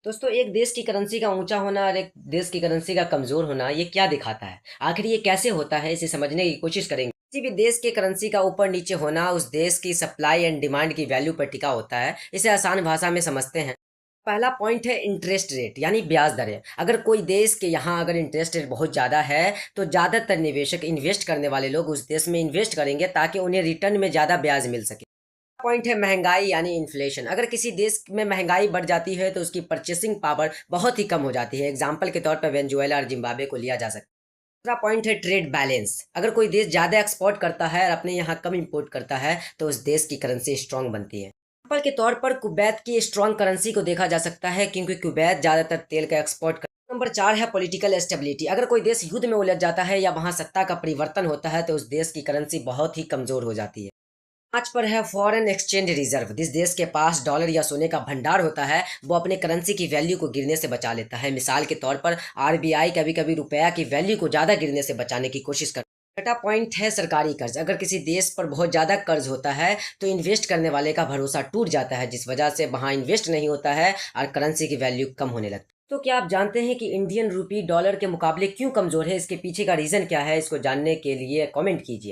दोस्तों, एक देश की करेंसी का ऊँचा होना और एक देश की करेंसी का कमज़ोर होना, ये क्या दिखाता है? आखिर ये कैसे होता है, इसे समझने की कोशिश करेंगे। किसी भी देश के करेंसी का ऊपर-नीचे होना उस देश की सप्लाई एंड डिमांड की वैल्यू पर टिका होता है। इसे आसान भाषा में समझते हैं। पहला पॉइंट है इंटरेस्ट रेट यानी ब्याज दरें। अगर कोई देश के यहाँ अगर इंटरेस्ट रेट बहुत ज़्यादा है, तो ज़्यादातर निवेशक इन्वेस्ट करने वाले लोग उस देश में इन्वेस्ट करेंगे ताकि उन्हें रिटर्न में ज़्यादा ब्याज मिल सके। पॉइंट है महंगाई यानी इन्फ्लेशन। अगर किसी देश में महंगाई बढ़ जाती है तो उसकी परचेसिंग पावर बहुत ही कम हो जाती है। एग्जाम्पल के तौर पर वेनेजुएला और जिम्बाब्वे को लिया जा सकता है। दूसरा पॉइंट है ट्रेड बैलेंस। अगर कोई देश ज़्यादा एक्सपोर्ट करता है और अपने यहाँ कम इंपोर्ट करता है तो उस देश की करेंसी स्ट्रांग बनती है। एग्जाम्पल के तौर पर कुवैत की स्ट्रांग करेंसी को देखा जा सकता है क्योंकि कुवैत ज़्यादातर तेल का एक्सपोर्ट कर। नंबर 4 है पॉलिटिकल स्टेबिलिटी। अगर कोई देश युद्ध में उलझ जाता है या वहाँ सत्ता का परिवर्तन होता है तो उस देश की करेंसी बहुत ही कमज़ोर हो जाती है। 5 पर है फॉरेन एक्सचेंज रिजर्व। जिस देश के पास डॉलर या सोने का भंडार होता है, वो अपने करेंसी की वैल्यू को गिरने से बचा लेता है। मिसाल के तौर पर आरबीआई कभी-कभी रुपया की वैल्यू को ज़्यादा गिरने से बचाने की कोशिश करता है। छठा पॉइंट है सरकारी कर्ज। अगर किसी देश पर बहुत ज़्यादा कर्ज होता है, तो इन्वेस्ट करने वाले का भरोसा टूट जाता है, जिस वजह से वहाँ इन्वेस्ट नहीं होता है और करेंसी की वैल्यू कम होने लगती है। तो क्या आप जानते हैं कि इंडियन रूपी डॉलर के मुकाबले क्यों कमज़ोर है? इसके पीछे का रीज़न क्या है? इसको जानने के लिए कमेंट कीजिए।